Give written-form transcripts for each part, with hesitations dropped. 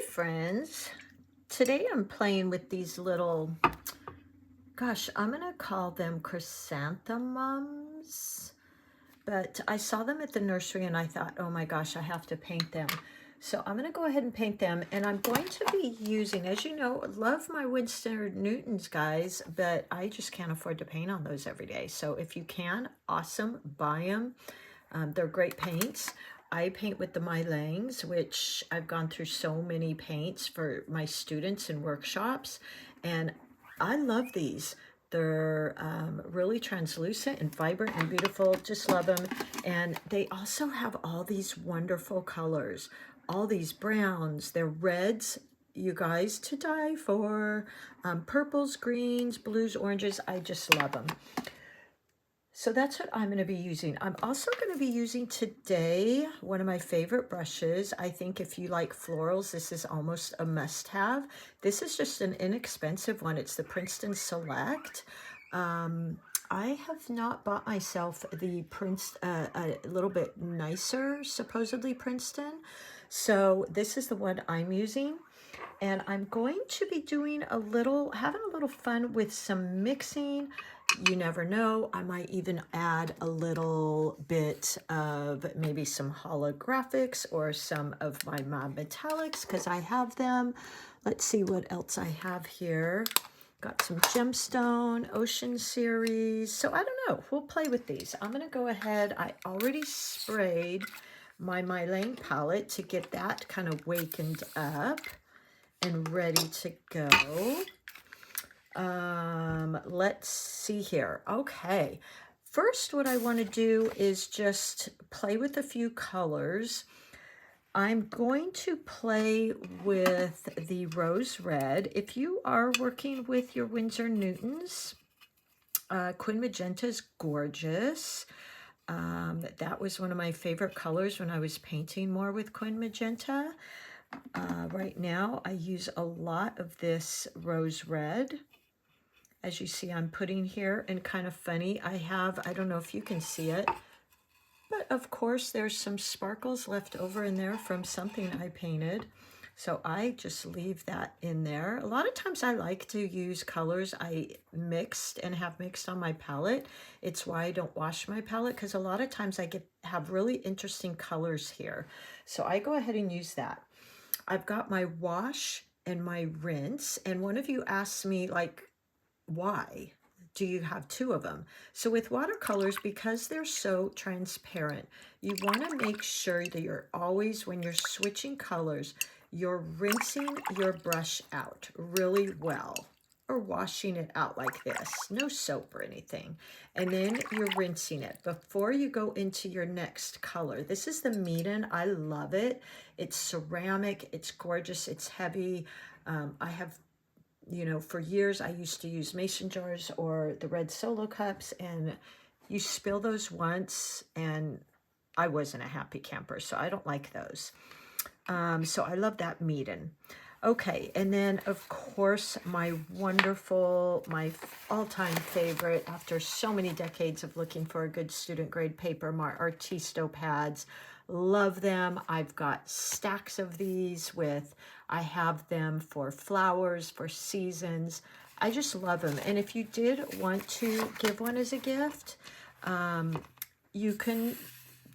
friends. Today I'm playing with these little, gosh, I'm gonna call them chrysanthemums, but I saw them at the nursery and I thought, oh my gosh, I have to paint them. So I'm gonna go ahead and paint them, and I'm going to be using, as you know, love my Winsor Newtons, guys, but I just can't afford to paint on those every day. So if you can, awesome, buy them. They're great paints. I paint with the MeiLangs, which I've gone through so many paints for my students in workshops, and I love these. They're really translucent and vibrant and beautiful. Just love them. And they also have all these wonderful colors, all these browns. They're reds, you guys, to die for. Purples, greens, blues, oranges. I just love them. So that's what I'm going to be using. I'm also going to be using today one of my favorite brushes. I think if you like florals, this is almost a must-have. This is just an inexpensive one. It's the Princeton Select. I have not bought myself the a little bit nicer, supposedly Princeton. So this is the one I'm using. And I'm going to be doing having a little fun with some mixing. You never know, I might even add a little bit of maybe some holographics or some of my metallics because I have them. Let's see what else I have here. Got some gemstone, ocean series. So I don't know, we'll play with these. I'm gonna go ahead, I already sprayed my MeiLang palette to get that kind of wakened up and ready to go. Let's see here. Okay, first what I want to do is just play with a few colors. I'm going to play with the rose red. If you are working with your Winsor Newtons, Quin Magenta is gorgeous. That was one of my favorite colors when I was painting more with Quin Magenta. Right now I use a lot of this rose red. As you see, I'm putting here, and kind of funny, I don't know if you can see it, but of course there's some sparkles left over in there from something I painted. So I just leave that in there. A lot of times I like to use colors I mixed and have mixed on my palette. It's why I don't wash my palette, because a lot of times I have really interesting colors here. So I go ahead and use that. I've got my wash and my rinse, and one of you asked me, like, why do you have two of them? So with watercolors, because they're so transparent, you want to make sure that you're always, when you're switching colors, you're rinsing your brush out really well, or washing it out like this, no soap or anything, and then you're rinsing it before you go into your next color. This is the MEEDEN. I love it. It's ceramic, it's gorgeous, it's heavy. I have, you know, for years I used to use mason jars or the red solo cups, and you spill those once and I wasn't a happy camper, so I don't like those. So I love that MEEDEN. Okay, and then of course my all-time favorite after so many decades of looking for a good student grade paper, my Artisto Pads. Love them. I've got stacks of these I have them for flowers, for seasons. I just love them. And if you did want to give one as a gift, you can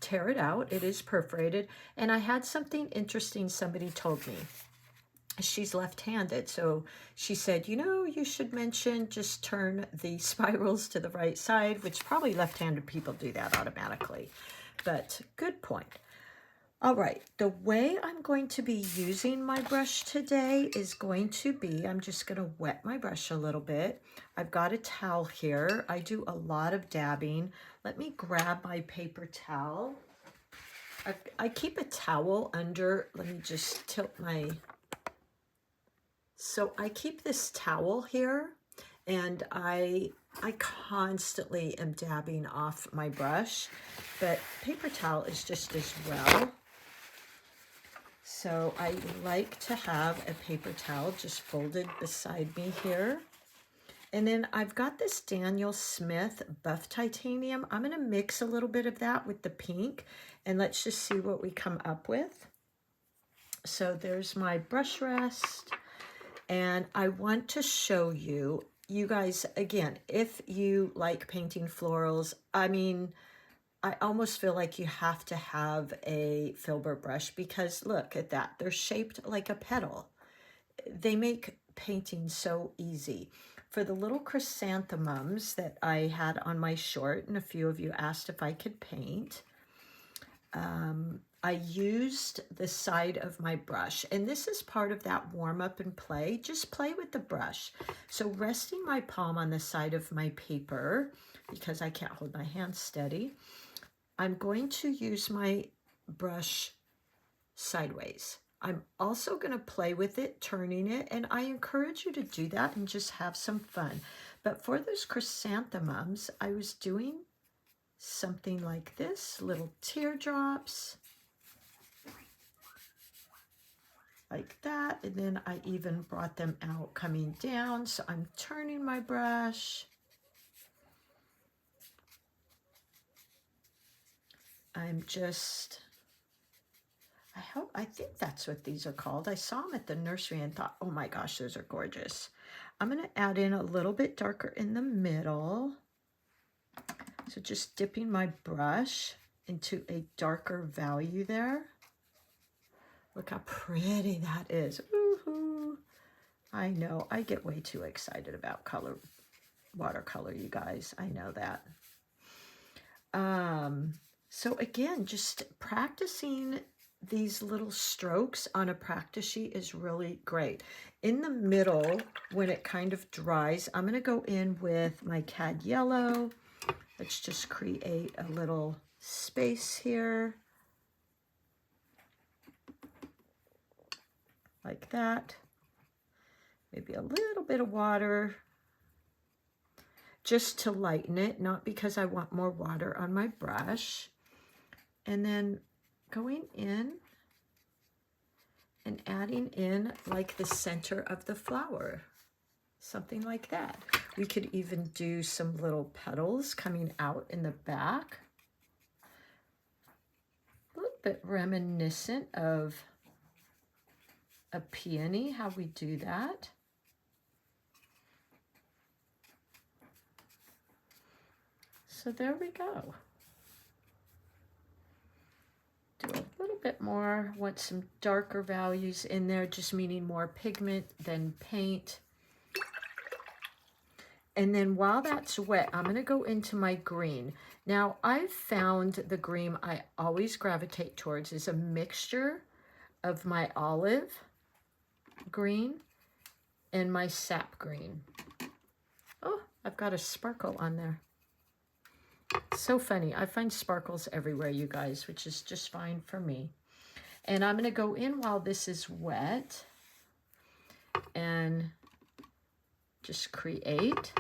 tear it out. It is perforated. And I had something interesting somebody told me. She's left-handed, so she said, you know, you should mention just turn the spirals to the right side, which probably left-handed people do that automatically. But good point. All right, the way I'm going to be using my brush today is going to be, I'm just going to wet my brush a little bit. I've got a towel here. I do a lot of dabbing. Let me grab my paper towel. I keep a towel under, let me just tilt my... So I keep this towel here, and I constantly am dabbing off my brush, but paper towel is just as well. So I like to have a paper towel just folded beside me here. And then I've got this Daniel Smith Buff Titanium. I'm going to mix a little bit of that with the pink, and let's just see what we come up with. So there's my brush rest. And I want to show you, you guys, again, if you like painting florals, I mean, I almost feel like you have to have a Filbert brush because look at that. They're shaped like a petal. They make painting so easy. For the little chrysanthemums that I had on my short, and a few of you asked if I could paint, I used the side of my brush, and this is part of that warm up and play. Just play with the brush. So resting my palm on the side of my paper, because I can't hold my hand steady, I'm going to use my brush sideways. I'm also going to play with it, turning it, and I encourage you to do that and just have some fun. But for those chrysanthemums, I was doing something like this, little teardrops, like that, and then I even brought them out coming down. So I'm turning my brush. I'm just, I think that's what these are called. I saw them at the nursery and thought, oh my gosh, those are gorgeous. I'm going to add in a little bit darker in the middle. So just dipping my brush into a darker value there. Look how pretty that is. Woohoo! I know, I get way too excited about watercolor, you guys. I know that. So again, just practicing these little strokes on a practice sheet is really great. In the middle, when it kind of dries, I'm going to go in with my Cad Yellow. Let's just create a little space here. Like that. Maybe a little bit of water just to lighten it, not because I want more water on my brush. And then going in and adding in like the center of the flower, something like that. We could even do some little petals coming out in the back. A little bit reminiscent of a peony, how we do that. So there we go. Do a little bit more, want some darker values in there, just meaning more pigment than paint. And then while that's wet, I'm going to go into my green. Now, I've found the green I always gravitate towards is a mixture of my olive green and my sap green. Oh, I've got a sparkle on there. So funny. I find sparkles everywhere, you guys, which is just fine for me. And I'm going to go in while this is wet and just create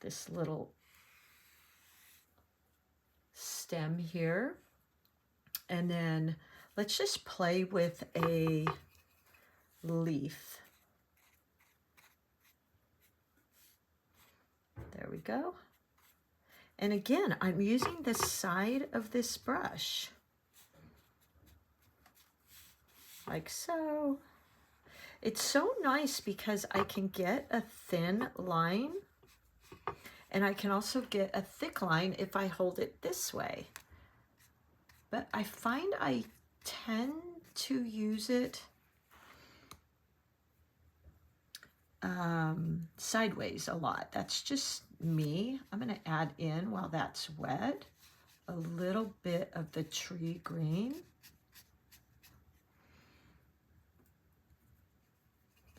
this little stem here. And then let's just play with a leaf. There we go. And again, I'm using the side of this brush, like so. It's so nice because I can get a thin line and I can also get a thick line if I hold it this way. But I find I tend to use it sideways a lot. That's just me. I'm going to add in, while that's wet, a little bit of the tree green.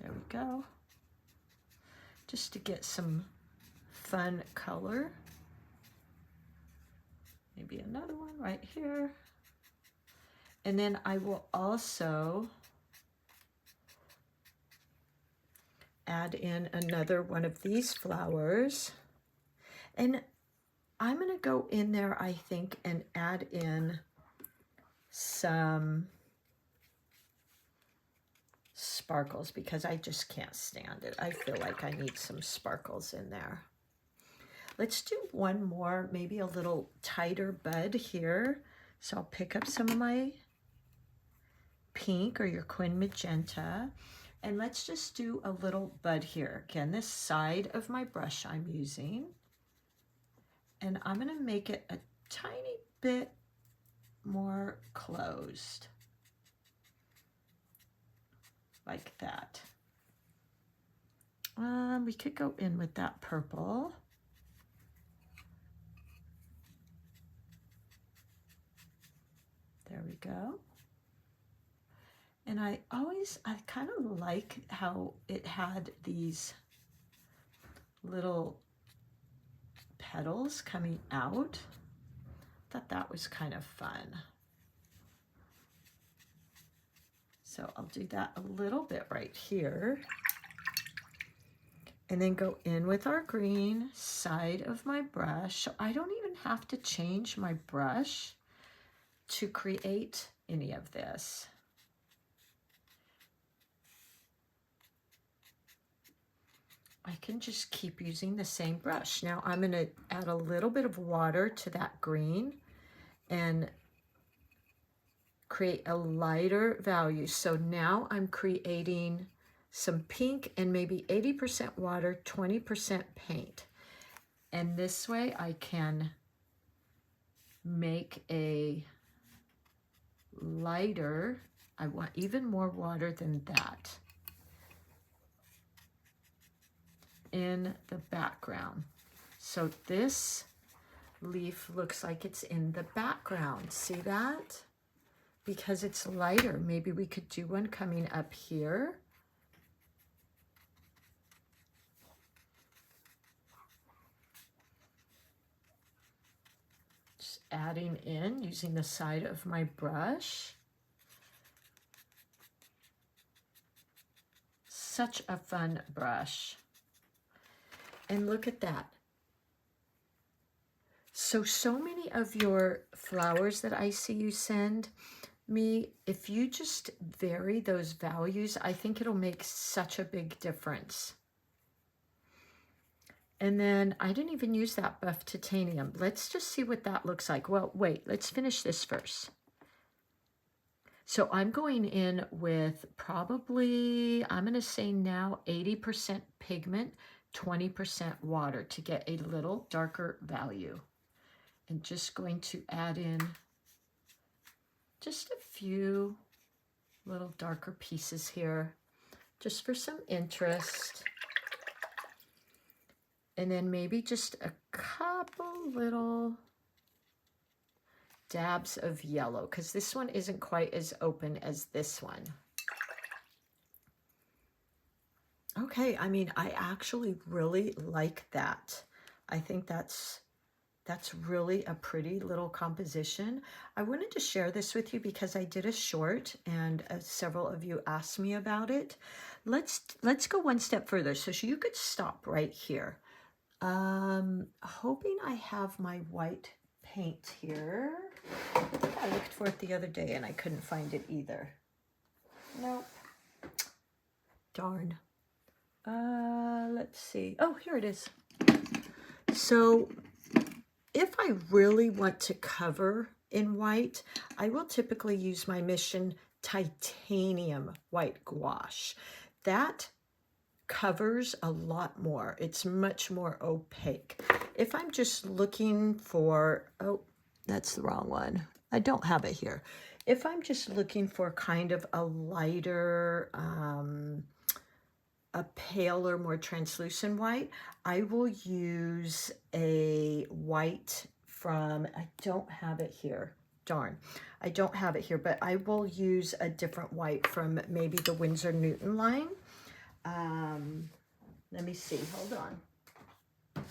There we go. Just to get some fun color. Maybe another one right here. And then I will also add in another one of these flowers. And I'm going to go in there, I think, and add in some sparkles because I just can't stand it. I feel like I need some sparkles in there. Let's do one more, maybe a little tighter bud here. So I'll pick up some of my pink or your quin magenta. And let's just do a little bud here. Again, this side of my brush I'm using. And I'm going to make it a tiny bit more closed. Like that. We could go in with that purple. There we go. And I kind of like how it had these little petals coming out. Thought that was kind of fun. So I'll do that a little bit right here. And then go in with our green side of my brush. So I don't even have to change my brush to create any of this. I can just keep using the same brush. Now I'm going to add a little bit of water to that green and create a lighter value. So now I'm creating some pink and maybe 80% water, 20% paint. And this way I can make a lighter, I want even more water than that, in the background. So this leaf looks like it's in the background. See that? Because it's lighter. Maybe we could do one coming up here. Just adding in using the side of my brush. Such a fun brush. And look at that. So many of your flowers that I see you send me, if you just vary those values, I think it'll make such a big difference. And then I didn't even use that buff titanium. Let's just see what that looks like. Well, wait, let's finish this first. So I'm going in with probably, I'm going to say now 80% pigment, 20% water to get a little darker value. And just going to add in just a few little darker pieces here, just for some interest. And then maybe just a couple little dabs of yellow, because this one isn't quite as open as this one. Okay, I mean, I actually really like that. I think that's really a pretty little composition. I wanted to share this with you because I did a short and several of you asked me about it. Let's go one step further. So you could stop right here. Hoping I have my white paint here. I think I looked for it the other day and I couldn't find it either. Nope. Darn. Let's see. Oh, here it is. So if I really want to cover in white, I will typically use my Mission Titanium White Gouache. That covers a lot more. It's much more opaque. If I'm just looking for, oh, that's the wrong one. I don't have it here. If I'm just looking for kind of a lighter, a paler, more translucent white, I will use a white from, I don't have it here. Darn, I don't have it here, but I will use a different white from maybe the Winsor Newton line. Let me see, hold on.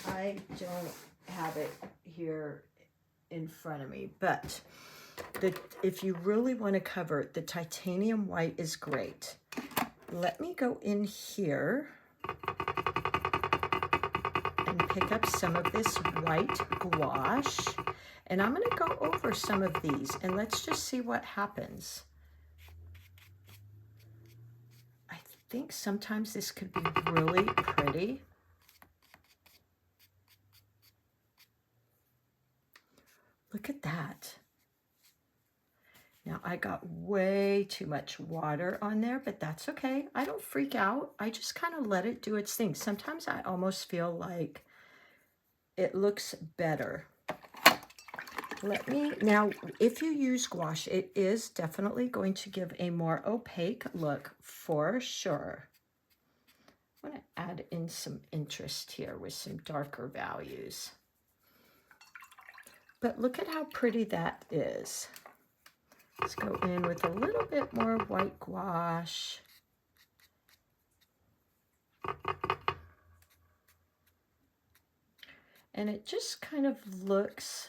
I don't have it here in front of me, but if you really want to cover it, the titanium white is great. Let me go in here and pick up some of this white gouache, and I'm going to go over some of these, and let's just see what happens. I think sometimes this could be really pretty. Look at that. Now I got way too much water on there, but that's okay. I don't freak out. I just kind of let it do its thing. Sometimes I almost feel like it looks better. Now, if you use gouache, it is definitely going to give a more opaque look for sure. I want to add in some interest here with some darker values. But look at how pretty that is. Let's go in with a little bit more white gouache. And it just kind of looks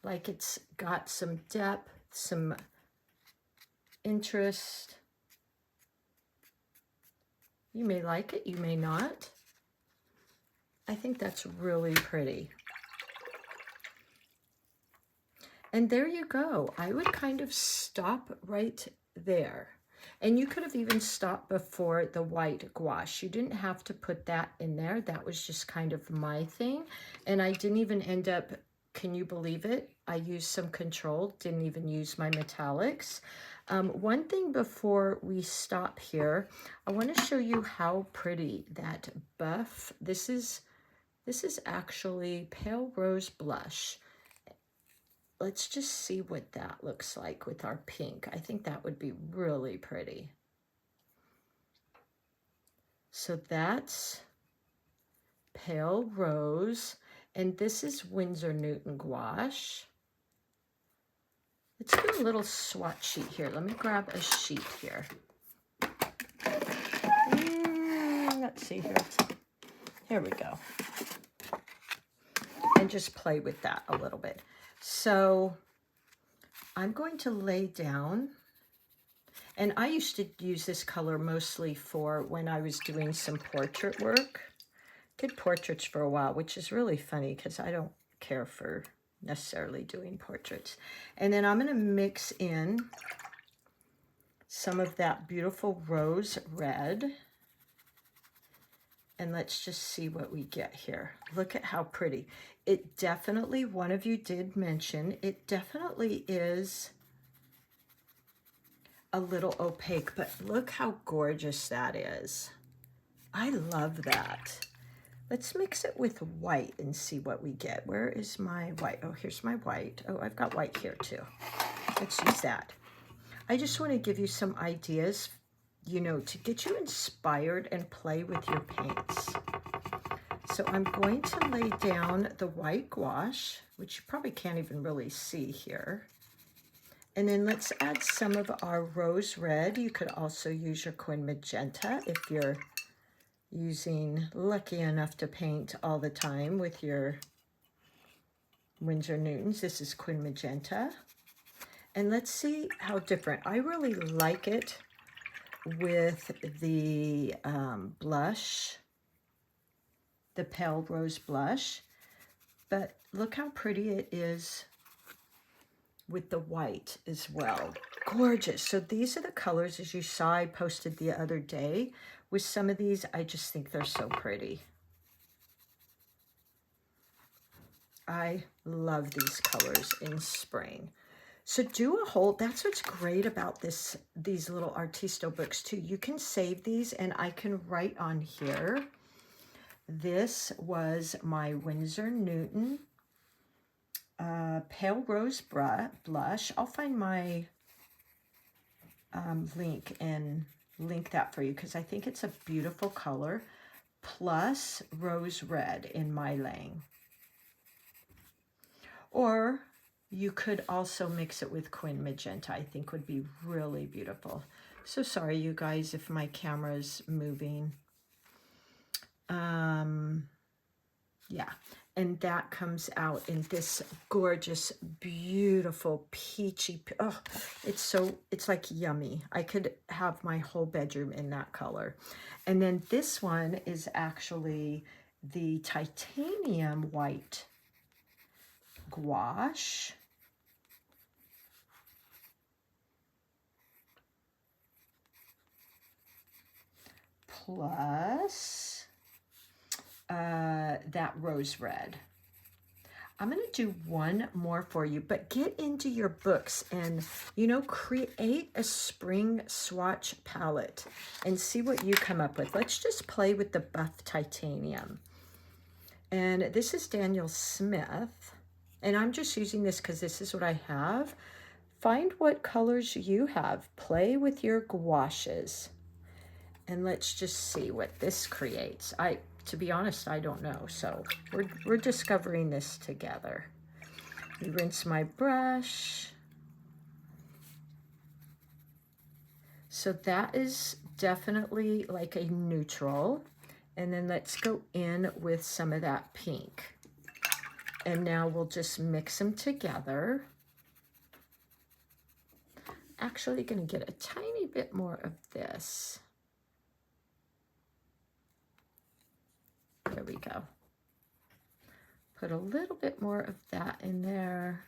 like it's got some depth, some interest. You may like it, you may not. I think that's really pretty. And there you go. I would kind of stop right there. And you could have even stopped before the white gouache. You didn't have to put that in there. That was just kind of my thing. And I didn't even end up, can you believe it? I used some control, didn't even use my metallics. One thing before we stop here, I want to show you how pretty that buff, this is actually Pale Rose Blush. Let's just see what that looks like with our pink. I think that would be really pretty. So that's Pale Rose, and this is Winsor Newton gouache. Let's do a little swatch sheet here. Let me grab a sheet here. Let's see here. Here we go. And just play with that a little bit. So I'm going to lay down, and I used to use this color mostly for when I was doing some portrait work. Did portraits for a while, which is really funny because I don't care for necessarily doing portraits. And then I'm going to mix in some of that beautiful rose red. And let's just see what we get here. Look at how pretty. It definitely, one of you did mention, it definitely is a little opaque, but look how gorgeous that is. I love that. Let's mix it with white and see what we get. Where is my white? Oh, here's my white. Oh, I've got white here too. Let's use that. I just want to give you some ideas, you know, to get you inspired and play with your paints. So I'm going to lay down the white gouache, which you probably can't even really see here. And then let's add some of our rose red. You could also use your Quin Magenta if you're lucky enough to paint all the time with your Winsor Newtons. This is Quin Magenta. And let's see how different. I really like it with the blush, the Pale Rose Blush, but look how pretty it is with the white as well. Gorgeous. So these are the colors, as you saw, I posted the other day. With some of these, I just think they're so pretty. I love these colors in spring. So do a whole, that's what's great about these little Artisto books too. You can save these and I can write on here. This was my Winsor Newton Pale Rose Blush. I'll find my link and link that for you because I think it's a beautiful color. Plus Rose Red in MeiLang. Or you could also mix it with Quin Magenta. I think would be really beautiful. So sorry, you guys, if my camera's moving. Yeah, and that comes out in this gorgeous, beautiful, peachy, oh, it's like yummy. I could have my whole bedroom in that color. And then this one is actually the titanium white gouache. Plus that rose red. I'm going to do one more for you, but get into your books and, create a spring swatch palette and see what you come up with. Let's just play with the buff titanium. And this is Daniel Smith, and I'm just using this because this is what I have. Find what colors you have. Play with your gouaches. And let's just see what this creates. To be honest, I don't know. So we're discovering this together. I rinse my brush. So that is definitely like a neutral. And then let's go in with some of that pink. And now we'll just mix them together. Actually going to get a tiny bit more of this. There we go. Put a little bit more of that in there.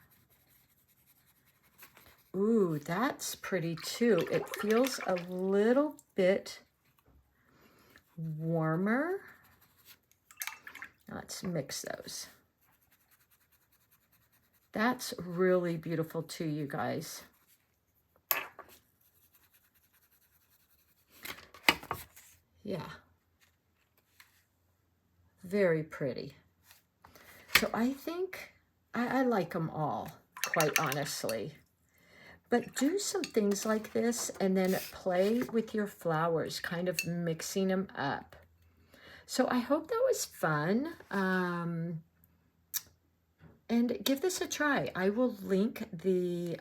Ooh, that's pretty too. It feels a little bit warmer. Let's mix those. That's really beautiful too, you guys. Yeah. Very pretty. So I think I like them all, quite honestly. But do some things like this and then play with your flowers, kind of mixing them up. So I hope that was fun. And give this a try. I will link the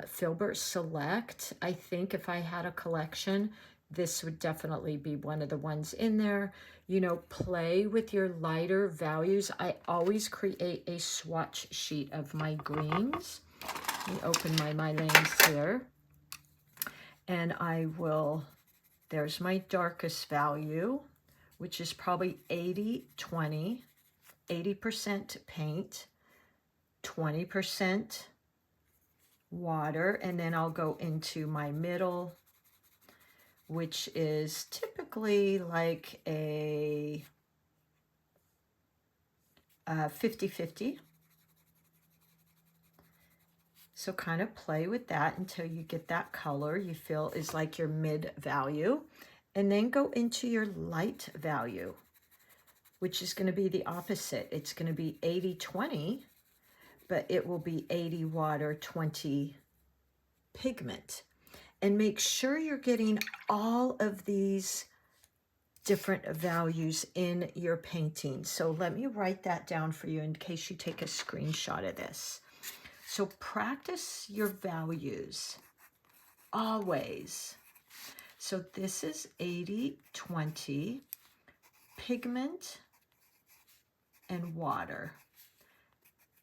Filbert Select. I think if I had a collection, this would definitely be one of the ones in there. Play with your lighter values. I always create a swatch sheet of my greens. Let me open my MeiLangs here. And I will, there's my darkest value, which is probably 80-20, 80% paint, 20% water, and then I'll go into my middle, which is typically like a 50-50. So kind of play with that until you get that color you feel is like your mid value. And then go into your light value, which is going to be the opposite. It's going to be 80-20, but it will be 80 water, 20 pigment. And make sure you're getting all of these different values in your painting. So let me write that down for you in case you take a screenshot of this. So practice your values always. So this is 80-20 pigment and water.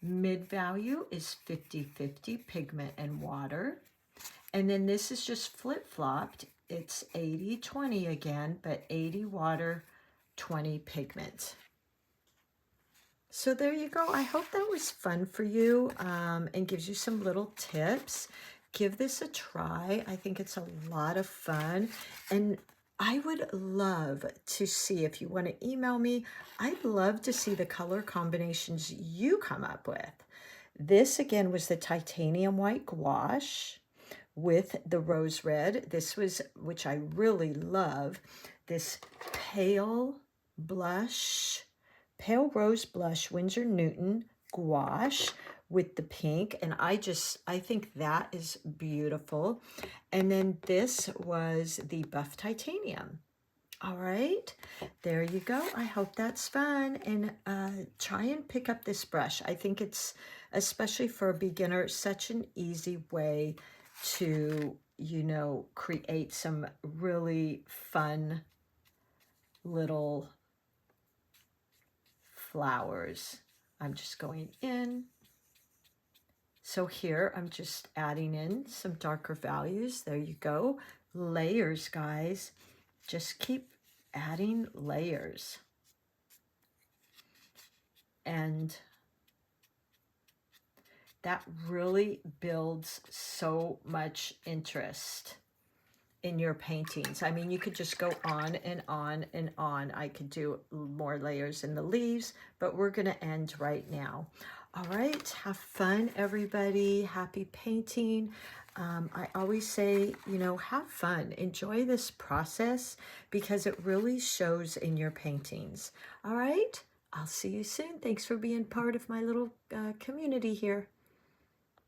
Mid value is 50-50 pigment and water. And then this is just flip-flopped. It's 80-20 again, but 80 water, 20 pigment. So there you go. I hope that was fun for you and gives you some little tips. Give this a try. I think it's a lot of fun. And I would love to see, if you want to email me, I'd love to see the color combinations you come up with. This again was the titanium white gouache with the rose red. This was, which I really love, this pale rose blush Winsor Newton gouache with the pink. And I think that is beautiful. And then this was the buff titanium. All right, there you go. I hope that's fun. And try and pick up this brush. I think it's, especially for a beginner, such an easy way to, create some really fun little flowers. I'm just going in. So here I'm just adding in some darker values. There you go. Layers, guys. Just keep adding layers. And that really builds so much interest in your paintings. I mean, you could just go on and on and on. I could do more layers in the leaves, but we're going to end right now. All right, have fun, everybody. Happy painting. I always say, you know, have fun. Enjoy this process because it really shows in your paintings. All right, I'll see you soon. Thanks for being part of my little community here.